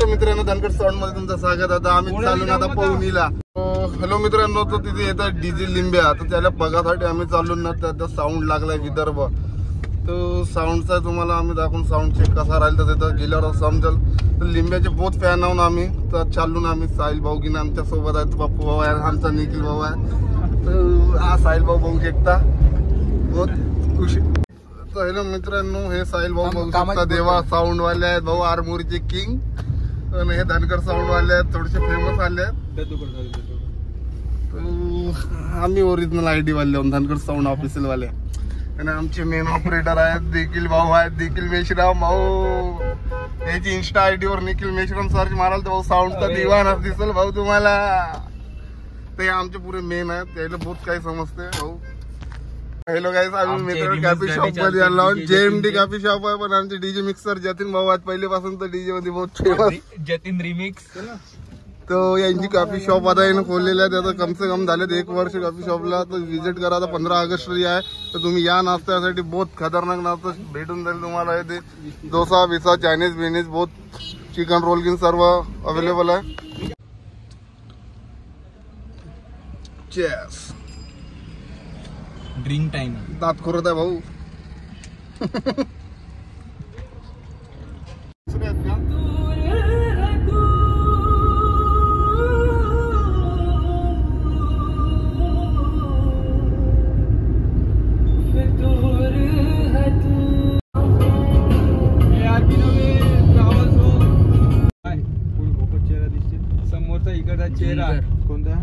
Hello मित्रांनो, Dhangad sound मध्ये तुमचं स्वागत आहे. आम्ही चालून आता पवनीला. हॅलो मित्रांनो, तो तिथे येतात डीजे लिंब्या, तर त्याला बघासाठी आम्ही चालू ना. त्याचा साऊंड लागलाय विदर्भ. तो साऊंडचा तुम्हाला आम्ही दाखवून साऊंड चेक कसा राहील तर तिथं गेल्यावर समजेल. तर लिंब्याचे बहुत फॅन आहोत आम्ही. तर चालून आम्ही साहिल भाऊ की आमच्या सोबत आहेत, पप्पू भाऊ आहे, आमचा निखिल भाऊ आहे. तर हा साहिल भाऊ बघू शकता, बहुत खुशी. हॅलो मित्रांनो, हे साहिल भाऊ बघू शकता, देवा साऊंड वाले आहेत. भाऊ आरमोरीचे किंग. आणि हे धनगर साऊंड वाले आहेत, थोडेसे फेमस आले आहेत. आम्ही ओरिजिनल आयडी वाले आहोत, धनगर साऊंड ऑफिशियल वाले. आणि आमचे मेन ऑपरेटर आहेत निखिल भाऊ आहेत, निखिल मेश्राम भाऊ. याची इंस्टा आयडी वर निखिल मेश्राम सर्च माराल तर भाऊ साऊंडचा दिवाण दिसेल भाऊ तुम्हाला. ते आमचे पुरे मेन आहेत, त्याला बहुत काही समजते भाऊ. हॅलो गाईस, आम्ही मित्र कॉफी शॉप मध्ये आलो. JMD कॉफी शॉप आहे, पण आमचे डीजे मिक्सर जतीन भाऊ आहेत पहिलेपासून. तर डीजे मध्ये बहुत फेमस जतीन रिमिक्स. तो यांची कॉफी शॉप आता यानं खोललेलं आहे. त्याचं कम से कम झालेत 1 वर्ष कॉफी शॉपला. तर विजिट करा. आता 15 ऑगस्ट आहे, तर तुम्ही या नाश्त्यासाठी. बहुत खतरनाक नाश्ता भेटून जाईल तुम्हाला. ते डोसा बिसा चायनीज बिनीज बहुत, चिकन रोल गिन सर्व अवेलेबल आहे. चेस ड्रिंक टाइम. दात खोरत आहे भाऊ. समोरचा इकडचा चेहरा कोणता?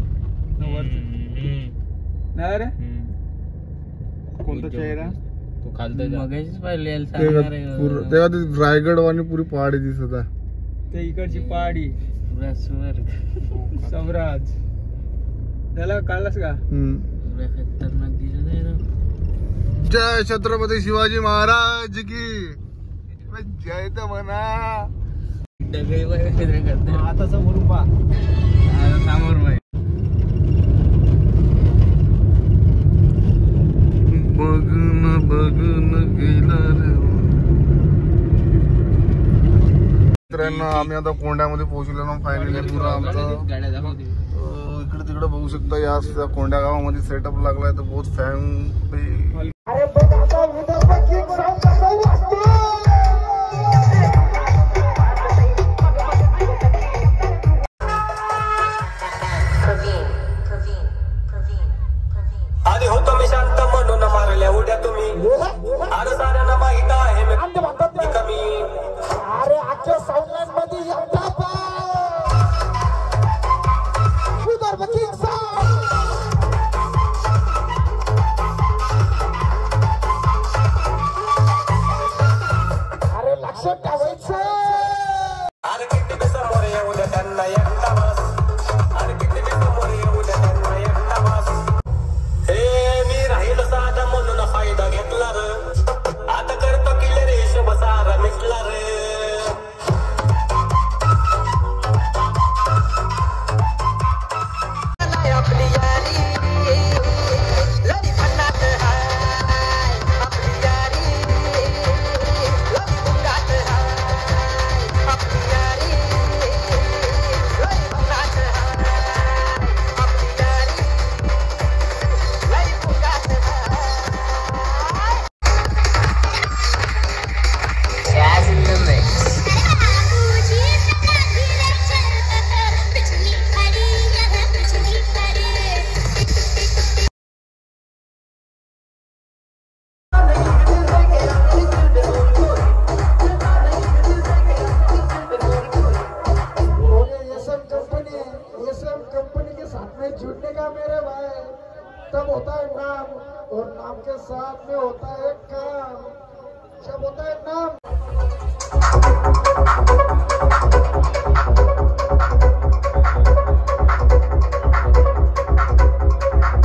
नाही रे, कोणता चेहरा? तू खालतं मगाशीच पाहिले. तेव्हा ती रायगड वाणी पुरी पहाडी दिसत आहे. ते इकडची पहाडी सम्राज. त्याला काढलास का? खतरनाक दिसत आहे. जय छत्रपती शिवाजी महाराज की जय. तर म्हणा आता समोरून पहा, समोर बाई. बघून गेला रे. मित्रांनो, आम्ही आता कोंड्यामध्ये पोहोचलो ना फायनली. पुरा आमचा इकडे तिकडे बघू शकता. या कोंड्या गावामध्ये सेटअप लागलाय. तर बहुत फॅन. आधी होतो मी शांत म्हणून मारल्या उड्या तुम्ही. अरे साऱ्यांना माहित आहे मी कमी. अरे आजच्या साऊंड मध्ये अरे लक्षात ठेवायचं. अरे किती बी समोर येऊ द्या त्यांना एकटा बस. अरे किती बी समोर येऊ द्या त्यांना एकटा बस. हे मी राहील साधा म्हणून फायदा घेतला र. आता करतो किल्ले रे हिशोब सारा मिटला रे. आपली यारी लई भन्नाट हाय. आपली यारी लई भन्नाट हाय. आपली यारी लई भन्नाट हाय. आपली यारी लई भन्नाट हाय. Jazz in the mix. Company के साथ में जुड़ने का मेरे भाई, तब होता है नाम, और नाम के साथ में होता है काम. जब होता है नाम.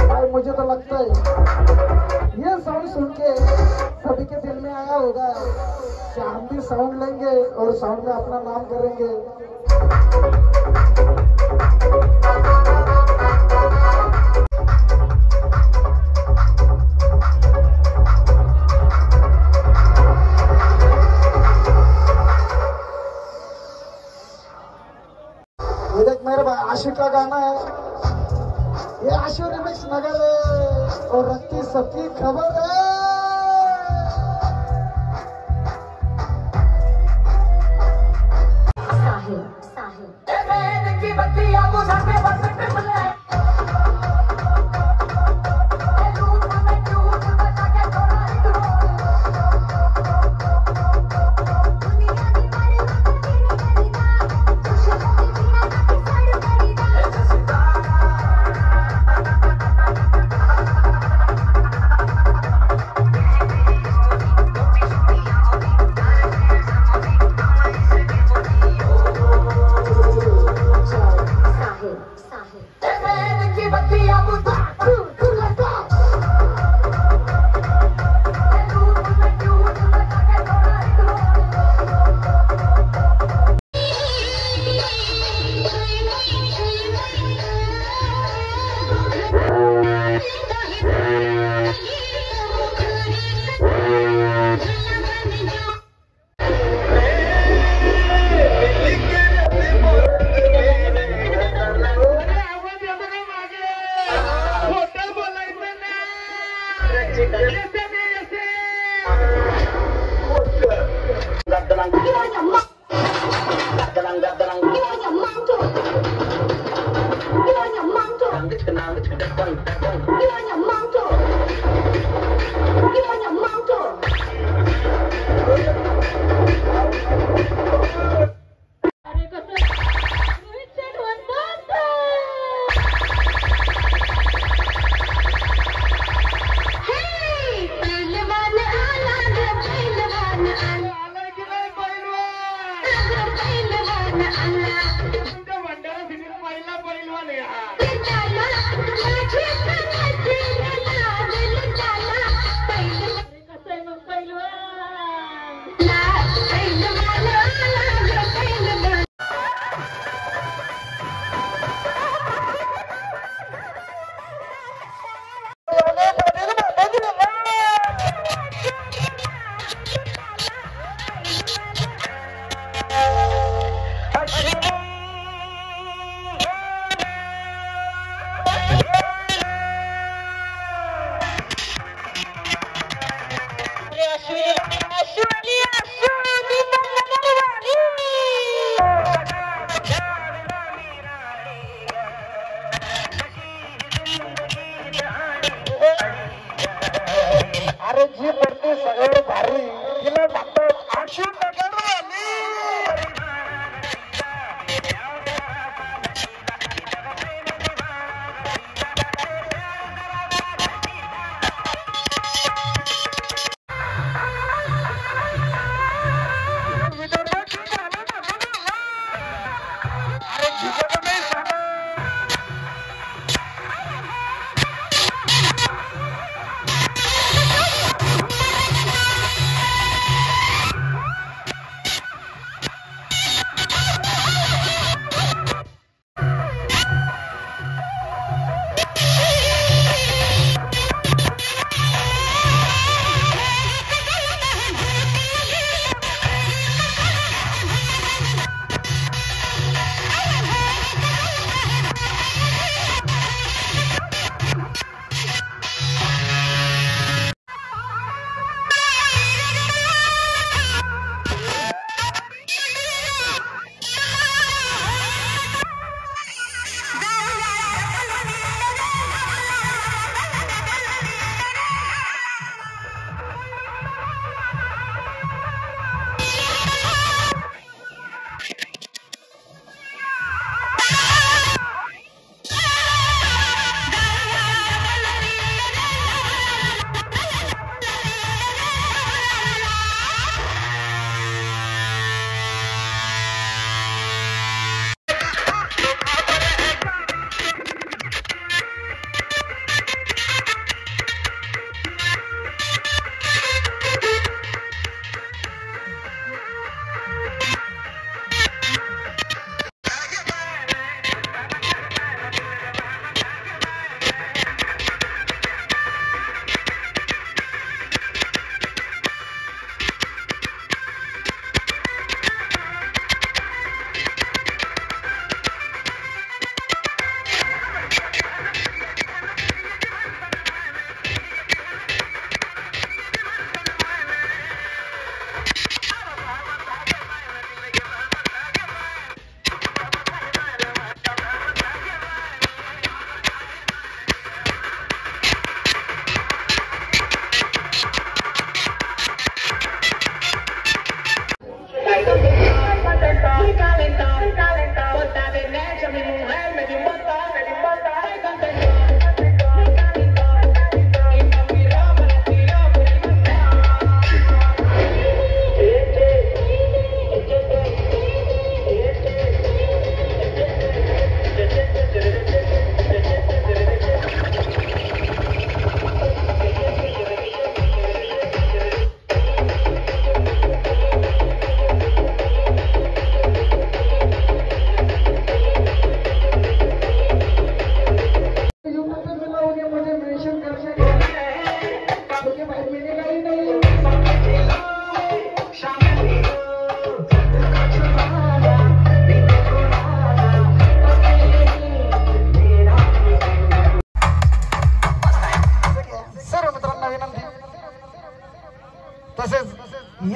भाई मुझे तो लगता है ये साउंड सुन के सभी के दिल में आया होगा कि हम भी साउंड लेंगे और साउंड में अपना नाम करेंगे. का गाना है ये आशु रिमिक्स नगर है और रखती सबकी खबर है। साहिल साहिल की बत्तियां बुझाते बस ट्रिपल है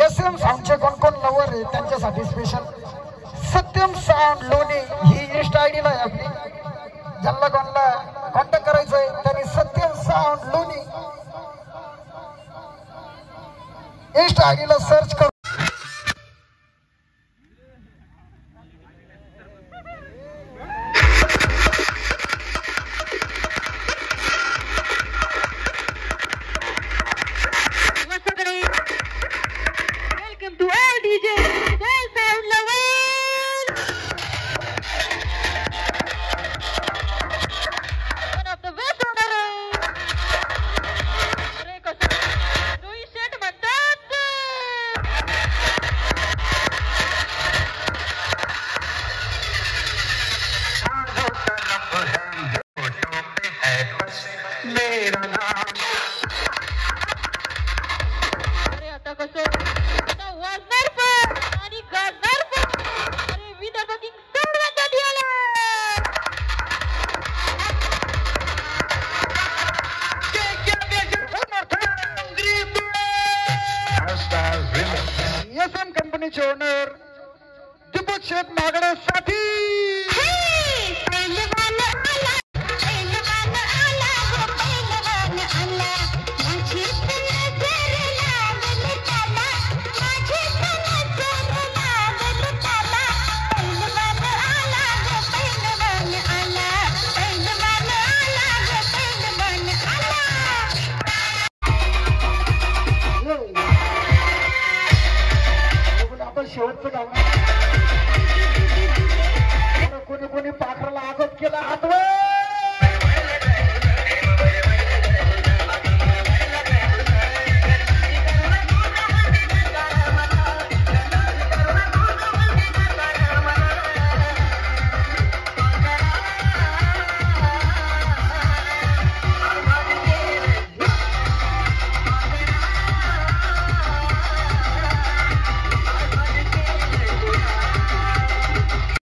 SM साऊंडचे कोण कोण लवर आहे त्यांच्यासाठी स्पेशल सत्यम साऊंड लोणी ही इंस्टा आयडी ला आहे आपली. ज्यांना कोणाला कॉन्टॅक्ट करायचं आहे त्यांनी सत्यम साऊंड लोणी इंस्टा आयडी ला सर्च करू. कंपनीचे ओनर दीपक शेठ मागडे साठी शेवटचं गाव कोणी कोणी पाखराला आजच केला हातवर